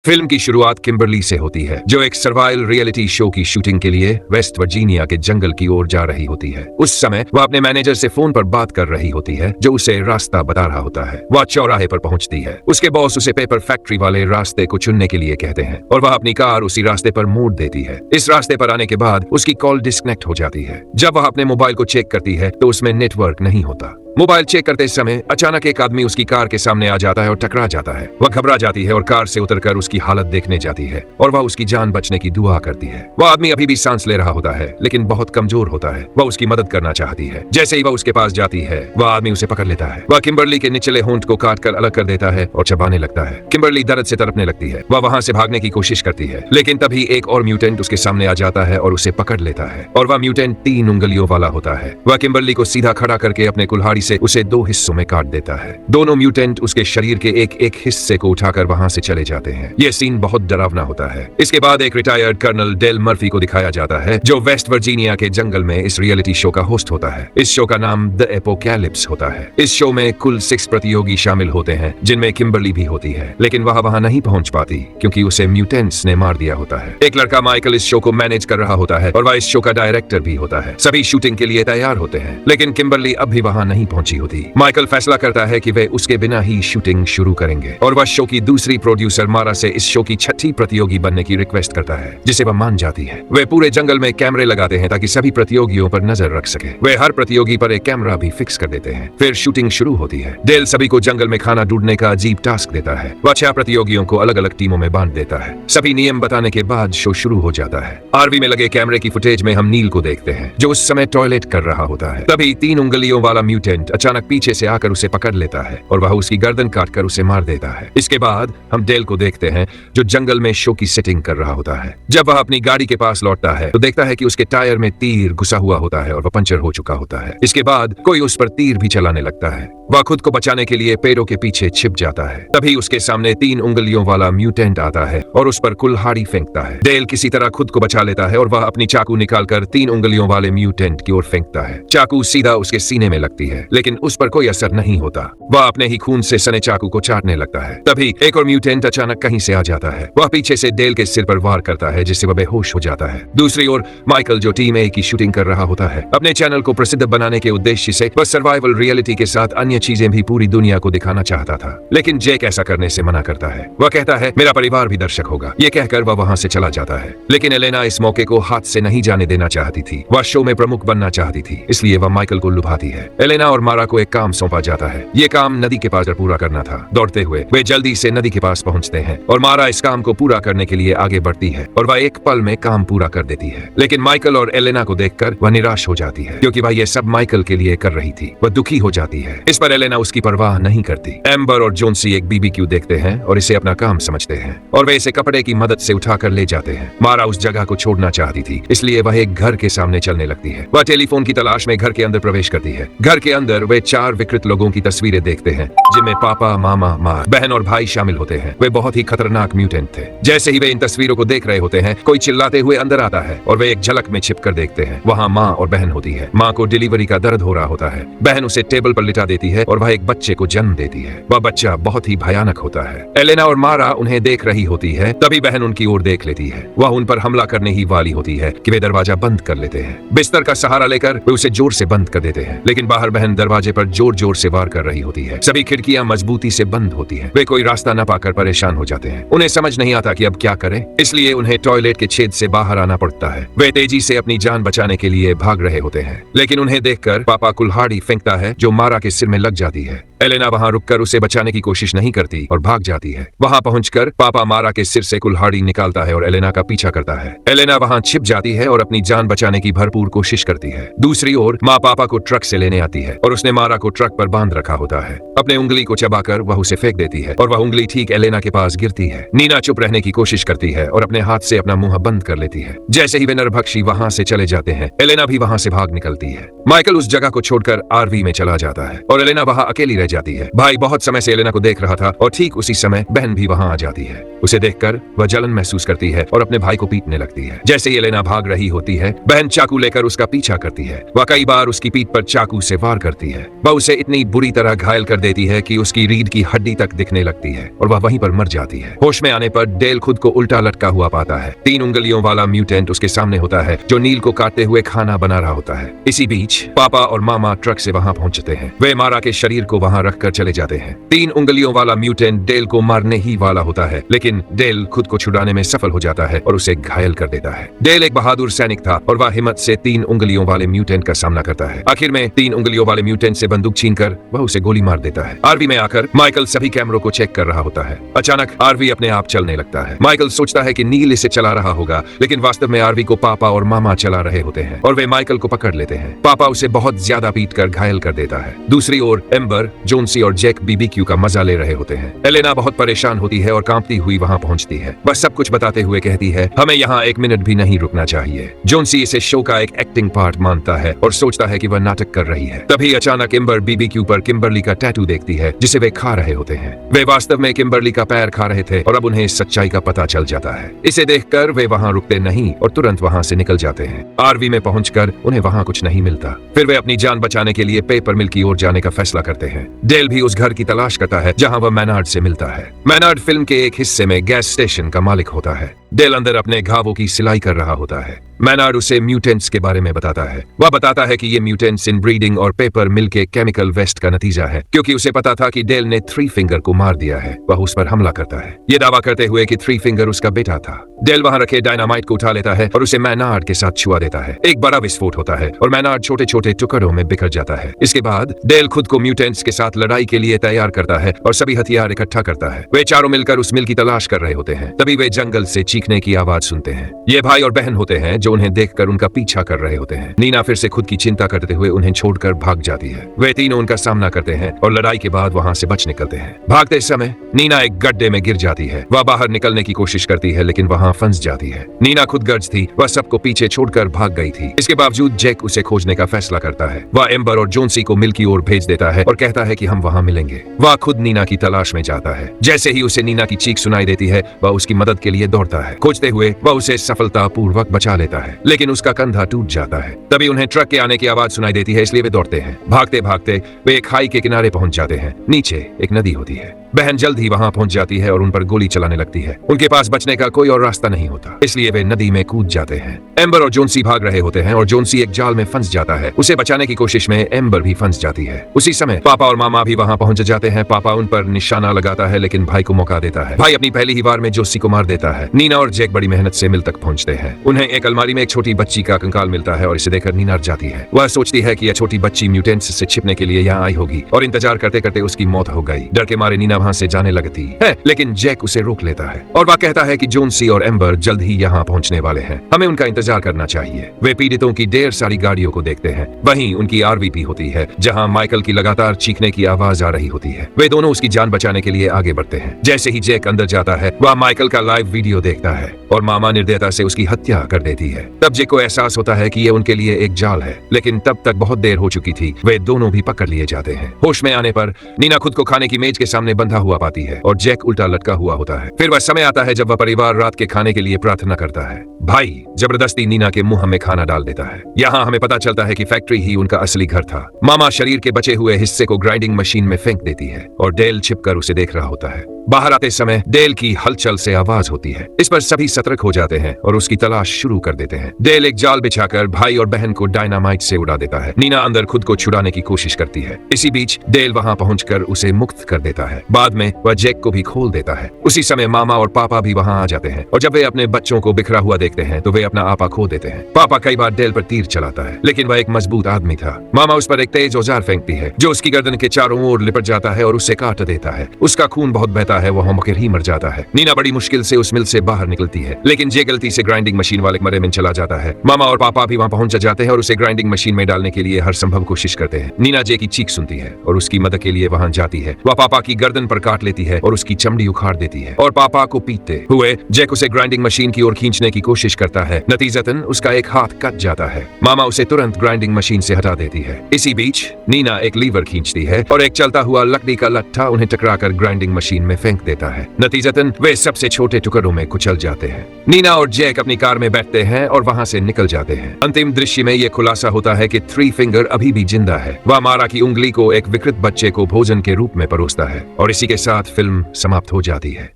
Film की शुरुआत Kimberly से होती है, जो एक सर्वाइवल रियलिटी शो की शूटिंग के लिए वेस्ट वर्जीनिया के जंगल की ओर जा रही होती है। उस समय वह अपने मैनेजर से फोन पर बात कर रही होती है, जो उसे रास्ता बता रहा होता है। वह चौराहे पर पहुंचती है। उसके बॉस उसे पेपर फैक्ट्री वाले रास्ते को चुनने के लिए कहते हैं और वह अपनी कार उसी रास्ते पर मोड़ देती है। इस रास्ते पर आने के बाद उसकी कॉल डिस्कनेक्ट हो जाती है। जब वह अपने मोबाइल को चेक करती है तो उसमें नेटवर्क नहीं होता। मोबाइल चेक करते समय अचानक एक आदमी उसकी कार के सामने आ जाता है और टकरा जाता है। वह घबरा जाती है और कार से उतरकर उसकी हालत देखने जाती है और वह उसकी जान बचने की दुआ करती है। वह आदमी अभी भी सांस ले रहा होता है, लेकिन बहुत कमजोर होता है। वह उसकी मदद करना चाहती है। जैसे ही वह उसके पास जाती है, वह आदमी उसे पकड़ लेता है। वह किम्बरली के निचले होंठ को काट कर अलग कर देता है और चबाने लगता है। किम्बरली दर्द से तड़पने लगती है। वह वहां से भागने की कोशिश करती है, लेकिन तभी एक और म्यूटेंट उसके सामने आ जाता है और उसे पकड़ लेता है। और वह म्यूटेंट 3 उंगलियों वाला होता है। वह किम्बरली को सीधा खड़ा करके अपने कुल्हाड़ी से उसे 2 हिस्सों में काट देता है। दोनों म्यूटेंट उसके शरीर के एक एक हिस्से को उठाकर वहां से चले जाते हैं। यह सीन बहुत डरावना होता है। इसके बाद एक रिटायर्ड कर्नल डेल मर्फी को दिखाया जाता है, जो वेस्ट वर्जीनिया के जंगल में इस रियलिटी शो का होस्ट होता है। इस शो का नाम द एपोकैलिप्स होता है। इस शो में कुल 6 प्रतियोगी शामिल होते हैं, जिनमें किम्बरली भी होती है, लेकिन वह वहां नहीं पहुंच पाती क्योंकि उसे म्यूटेंट्स ने मार दिया होता है। एक लड़का माइकल इस शो को मैनेज कर रहा होता है और वह इस शो का डायरेक्टर भी होता है। सभी शूटिंग के लिए तैयार होते हैं, लेकिन किम्बरली अब भी वहां नहीं पहुंची होती। माइकल फैसला करता है कि वे उसके बिना ही शूटिंग शुरू करेंगे और वह शो की दूसरी प्रोड्यूसर मारा से इस शो की 6ठी प्रतियोगी बनने की रिक्वेस्ट करता है, जिसे वह मान जाती है। वे पूरे जंगल में कैमरे लगाते हैं ताकि सभी प्रतियोगियों पर नजर रख सके। वे हर प्रतियोगी पर एक कैमरा भी फिक्स कर देते हैं। फिर शूटिंग शुरू होती है। डेल सभी को जंगल में खाना ढूंढने का अजीब टास्क देता है। वह 6 प्रतियोगियों को अलग अलग टीमों में बांट देता है। सभी नियम बताने के बाद शो शुरू हो जाता है। आरवी में लगे कैमरे की फुटेज में हम नील को देखते हैं, जो उस समय टॉयलेट कर रहा होता है। तभी 3 उंगलियों वाला म्यूटेंट अचानक पीछे से आकर उसे पकड़ लेता है और वह उसकी गर्दन काटकर उसे मार देता है। इसके बाद हम डेल को देखते हैं, जो जंगल में शो की सेटिंग कर रहा होता है। जब वह अपनी गाड़ी के पास लौटता है तो देखता है कि उसके टायर में तीर घुसा हुआ होता है और वह पंचर हो चुका होता है। इसके बाद कोई उस पर तीर भी चलाने लगता है। वह खुद को बचाने के लिए पेड़ों के पीछे छिप जाता है। तभी उसके सामने 3 उंगलियों वाला म्यूटेंट आता है और उस पर कुल्हाड़ी फेंकता है। डेल किसी तरह खुद को बचा लेता है और वह अपनी चाकू निकालकर 3 उंगलियों वाले म्यूटेंट की ओर फेंकता है। चाकू सीधा उसके सीने में लगती है, लेकिन उस पर कोई असर नहीं होता। वह अपने ही खून से सने चाकू को चाटने लगता है। तभी एक और म्यूटेंट अचानक कहीं से आ जाता है। वह पीछे से डेल के सिर पर वार करता है, जिससे वह बेहोश हो जाता है। दूसरी ओर माइकल, जो टीम ए की शूटिंग कर रहा होता है, अपने चैनल को प्रसिद्ध बनाने के उद्देश्य से वह सर्वाइवल रियलिटी के साथ अन्य चीजें भी पूरी दुनिया को दिखाना चाहता था, लेकिन जेक ऐसा करने से मना करता है। वह कहता है, मेरा परिवार भी दर्शक होगा। ये कहकर वह वहां से चला जाता है, लेकिन एलेना इस मौके को हाथ से नहीं जाने देना चाहती थी। वह शो में प्रमुख बनना चाहती थी, इसलिए वह माइकल को लुभाती है। एलेना और मारा को एक काम सौंपा जाता है। ये काम नदी के पास पूरा करना था। दौड़ते हुए वे जल्दी से नदी के पास पहुंचते हैं और मारा इस काम को पूरा करने के लिए आगे बढ़ती है और वह एक पल में काम पूरा कर देती है। लेकिन माइकल और एलेना को देखकर वह निराश हो जाती है, क्योंकि वह ये सब माइकल के लिए कर रही थी। वह दुखी हो जाती है। इस पर एलेना उसकी परवाह नहीं करती। एम्बर और जोन्सी एक बीबीक्यू देखते हैं और इसे अपना काम समझते हैं और वे इसे कपड़े की मदद से उठाकर ले जाते हैं। मारा उस जगह को छोड़ना चाहती थी, इसलिए वह एक घर के सामने चलने लगती है। वह टेलीफोन की तलाश में घर के अंदर प्रवेश करती है। घर के अंदर वे 4 विकृत लोगों की तस्वीरें देखते हैं, जिनमें पापा, मामा, माँ, बहन और भाई शामिल होते हैं। वे बहुत ही खतरनाक म्यूटेंट थे। जैसे ही वे इन तस्वीरों को देख रहे होते हैं, कोई चिल्लाते हुए अंदर आता है और वे एक झलक में छिपकर देखते हैं। वहाँ माँ और बहन होती है। माँ को डिलीवरी का दर्द हो रहा होता है। बहन उसे टेबल पर लिटा देती है और वह एक बच्चे को जन्म देती है। वह बच्चा बहुत ही भयानक होता है। एलेना और मारा उन्हें देख रही होती है। तभी बहन उनकी ओर देख लेती है। वह उन पर हमला करने ही वाली होती है कि वे दरवाजा बंद कर लेते हैं। बिस्तर का सहारा लेकर वे उसे जोर से बंद कर देते हैं, लेकिन बाहर बहन दरवाजे पर जोर जोर से वार कर रही होती है। सभी खिड़कियां मजबूती से बंद होती हैं। वे कोई रास्ता न पाकर परेशान हो जाते हैं। उन्हें समझ नहीं आता कि अब क्या करें, इसलिए उन्हें टॉयलेट के छेद से बाहर आना पड़ता है। वे तेजी से अपनी जान बचाने के लिए भाग रहे होते हैं, लेकिन उन्हें देखकर पापा कुल्हाड़ी फेंकता है, जो मारा के सिर में लग जाती है। एलेना वहां रुककर उसे बचाने की कोशिश नहीं करती और भाग जाती है। वहां पहुंचकर पापा मारा के सिर से कुल्हाड़ी निकालता है और एलेना का पीछा करता है। एलेना वहां छिप जाती है और अपनी जान बचाने की भरपूर कोशिश करती है। दूसरी ओर माँ पापा को ट्रक से लेने आती है और उसने मारा को ट्रक पर बांध रखा होता है। अपने उंगली को चबाकर वह उसे फेंक देती है और वह उंगली ठीक एलेना के पास गिरती है। नीना चुप रहने की कोशिश करती है और अपने हाथ से अपना मुंह बंद कर लेती है। जैसे ही वे नरभक्षी वहां से चले जाते हैं, एलेना भी वहां से भाग निकलती है। माइकल उस जगह को छोड़कर आरवी में चला जाता है और एलेना वहां अकेली रह जाती है। भाई बहुत समय से एलेना को देख रहा था और ठीक उसी समय बहन भी वहां आ जाती है। उसे देखकर वह जलन महसूस करती है और अपने भाई को पीटने लगती है। जैसे ही एलेना भाग रही होती है, बहन चाकू लेकर उसका पीछा करती है। वह कई बार उसकी पीठ पर चाकू से वार करती है। वह उसे इतनी बुरी तरह घायल कर देती है कि उसकी रीढ़ की हड्डी तक दिखने लगती है और वह वहीं पर मर जाती है। होश में आने पर डेल खुद को उल्टा लटका हुआ पाता है। 3 उंगलियों वाला म्यूटेंट उसके सामने होता है जो नील को काटते हुए खाना बना रहा होता है। इसी बीच पापा और मामा ट्रक से वहां पहुंचते हैं। वे मारा के शरीर को वहां रखकर चले जाते हैं। 3 उंगलियों वाला म्यूटेंट डेल को मारने ही वाला होता है, लेकिन डेल खुद को छुड़ाने में सफल हो जाता है और उसे घायल कर देता है। डेल एक बहादुर सैनिक था और वह हिम्मत से 3 उंगलियों वाले म्यूटेंट का सामना करता है। आखिर में 3 उंगलियों वाले म्यूटेंट से बंदूक छीनकर वह उसे गोली मार देता है। आरवी में आकर माइकल सभी कैमरों को चेक कर रहा होता है। अचानक आरवी अपने आप चलने लगता है। माइकल सोचता है कि नील इसे चला रहा होगा, लेकिन वास्तव में आरवी को पापा और मामा चला रहे होते हैं और वे माइकल को पकड़ लेते हैं। पापा उसे बहुत ज्यादा पीटकर घायल कर देता है। दूसरी ओर एम्बर, जोन्सी और जैक बीबीक्यू का मजा ले रहे होते हैं। एलेना बहुत परेशान होती है और कांपती हुई वहां पहुंचती है। वह सब कुछ बताते हुए कहती है, हमें यहाँ 1 मिनट भी नहीं रुकना चाहिए। जोन्सी इसे शो का एक एक्टिंग पार्ट मानता है और सोचता है कि वह नाटक कर रही है। तभी अचानक एम्बर बीबीक्यू पर किम्बरली का टैटू देखती है जिसे वे खा रहे होते हैं। वे वास्तव में किम्बरली का पैर खा रहे थे और अब उन्हें सच्चाई का पता चल जाता है। इसे देखकर वे वहां रुकते नहीं और तुरंत वहां से निकल जाते हैं। आरवी में पहुंचकर उन्हें वहां कुछ नहीं मिलता। फिर वे अपनी जान बचाने के लिए पेपर मिल की ओर जाने का फैसला करते हैं। डेल भी उस घर की तलाश करता है जहां वह मैनार्ड से मिलता है। मैनार्ड फिल्म के एक हिस्से में गैस स्टेशन का मालिक होता है। डेल अंदर अपने घावों की सिलाई कर रहा होता है। मैनार्ड उसे म्यूटेंट्स के बारे में बताता है। वह बताता है कि ये म्यूटेंट्स इन ब्रीडिंग और पेपर मिल के केमिकल वेस्ट का नतीजा है, क्योंकि उसे पता था कि डेल ने 3 फिंगर को मार दिया है। वह उस पर हमला करता है, ये दावा करते हुए कि 3 फिंगर उसका बेटा था। डेल वहां रखे डायनामाइट को उठा लेता है और उसे मैनार्ड के साथ छुआ देता है। एक बड़ा विस्फोट होता है और मैनार्ड छोटे छोटे टुकड़ों में बिखर जाता है। इसके बाद डेल खुद को म्यूटेंट्स के साथ लड़ाई के लिए तैयार करता है और सभी हथियार इकट्ठा करता है। वे चारों मिलकर उस मिल की तलाश कर रहे होते हैं। तभी वे जंगल से चीखने की आवाज सुनते हैं। ये भाई और बहन होते हैं जो उन्हें देखकर उनका पीछा कर रहे होते हैं। नीना फिर से खुद की चिंता करते हुए उन्हें छोड़कर भाग जाती है। वे तीनों उनका सामना करते हैं और लड़ाई के बाद वहां से बच निकलते हैं। भागते समय नीना एक गड्ढे में गिर जाती है। वह बाहर निकलने की कोशिश करती है लेकिन वहां फंस जाती है। नीना खुद गर्ज थी, वह सबको पीछे छोड़कर भाग गई थी। इसके बावजूद जैक उसे खोजने का फैसला करता है। वह एम्बर और जोन्सी को मिल की ओर भेज देता है और कहता है कि हम वहां मिलेंगे। वह खुद नीना की तलाश में जाता है। जैसे ही उसे नीना की चीख सुनाई देती है, वह उसकी मदद के लिए दौड़ता है। खोजते हुए वह उसे सफलतापूर्वक बचा लेता है, लेकिन उसका कंधा टूट जाता है। तभी उन्हें ट्रक के आने की आवाज सुनाई देती है, इसलिए वे दौड़ते हैं। भागते भागते वे एक खाई के किनारे पहुंच जाते हैं। नीचे एक नदी होती है। बहन जल्द ही वहां पहुंच जाती है और उन पर गोली चलाने लगती है। उनके पास बचने का कोई और रास्ता नहीं होता, इसलिए वे नदी में कूद जाते हैं। एम्बर और जोन्सी भाग रहे होते हैं और जोन्सी एक जाल में फंस जाता है। उसे बचाने की कोशिश में एम्बर भी फंस जाती है। उसी समय पापा और मामा भी वहां पहुंच जाते हैं। पापा उन पर निशाना लगाता है लेकिन भाई को मौका देता है। भाई अपनी पहली ही वार में जोन्सी को मार देता है। नीना और जैक बड़ी मेहनत से मिल तक पहुंचते हैं। उन्हें एक अलमारी में एक छोटी बच्ची का कंकाल मिलता है और इसे देखकर नीना डर जाती है। वह सोचती है कि यह छोटी बच्ची म्यूटेंट्स से छिपने के लिए यहाँ आई होगी और इंतजार करते करते उसकी मौत हो गई। डर के मारे नीना वहां से जाने लगती है, लेकिन जैक उसे रोक लेता है और वह कहता है कि जोन्सी और एम्बर जल्द ही यहाँ पहुंचने वाले हैं, हमें उनका इंतजार करना चाहिए। वे पीड़ितों की ढेर सारी गाड़ियों को देखते हैं। वहीं उनकी आरवी भी होती है जहां माइकल की लगातार चीखने की आवाज आ रही होती है। वे दोनों उसकी जान बचाने के लिए आगे बढ़ते हैं। जैसे ही जैक अंदर जाता है, वह माइकल का लाइव वीडियो देखता है और मामा निर्दयता से उसकी हत्या कर देती है। तब जैक को एहसास होता है कि यह उनके लिए एक जाल है, लेकिन तब तक बहुत देर हो चुकी थी। वे दोनों भी पकड़ लिए जाते हैं। होश में आने पर नीना खुद को खाने की मेज के सामने बंधा हुआ पाती है और जैक उल्टा लटका हुआ होता है। फिर वह समय आता है जब वह परिवार रात के खाने के लिए प्रार्थना करता है। भाई जबरदस्ती नीना के मुंह में खाना डाल देता है। यहाँ हमें पता चलता है कि फैक्ट्री ही उनका असली घर था। मामा शरीर के बचे हुए हिस्से को ग्राइंडिंग मशीन में फेंक देती है और डेल छिपकर उसे देख रहा होता है। बाहर आते समय डेल की हलचल से आवाज होती है। इस पर सभी सतर्क हो जाते हैं और उसकी तलाश शुरू कर देते हैं। डेल एक जाल बिछाकर भाई और बहन को डायनामाइट से उड़ा देता है। नीना अंदर खुद को छुड़ाने की कोशिश करती है। इसी बीच डेल वहां पहुंचकर उसे मुक्त कर देता है। बाद में वह जैक को भी खोल देता है। उसी समय मामा और पापा भी वहां आ जाते हैं और जब वे अपने बच्चों को बिखरा हुआ देखते हैं तो वे अपना आपा खो देते हैं। पापा कई बार डेल पर तीर चलाता है, लेकिन वह एक मजबूत आदमी था। मामा उस पर एक तेज औजार फेंकती है जो उसकी गर्दन के चारों ओर लिपट जाता है और उसे काट देता है। उसका खून बहुत बहता होता है वो मौके ही मर जाता है। नीना बड़ी मुश्किल से उस मिल से बाहर निकलती है, लेकिन जे गलती से ग्राइंडिंग मशीन वाले कमरे में चला जाता है। मामा और पापा भी वहां पहुंच जाते हैं और उसे ग्राइंडिंग मशीन में डालने के लिए हर संभव कोशिश करते हैं। नीना जे की चीख सुनती है और उसकी मदद के लिए वहां जाती है। वह पापा की गर्दन पर काट लेती है और उसकी चमड़ी उखाड़ देती है और पापा को पीटते हुए जैक उसे ग्राइंडिंग मशीन की ओर खींचने की कोशिश करता है। नतीजतन उसका एक हाथ कट जाता है। मामा उसे तुरंत ग्राइंडिंग मशीन से हटा देती है। इसी बीच नीना एक लीवर खींचती है और एक चलता हुआ लकड़ी का लट्ठा उन्हें टकराकर ग्राइंडिंग मशीन में फेंक देता है। नतीजतन वे सबसे छोटे टुकड़ों में कुचल जाते हैं। नीना और जैक अपनी कार में बैठते हैं और वहां से निकल जाते हैं। अंतिम दृश्य में यह खुलासा होता है कि थ्री फिंगर अभी भी जिंदा है। वह मारा की उंगली को एक विकृत बच्चे को भोजन के रूप में परोसता है और इसी के साथ फिल्म समाप्त हो जाती है।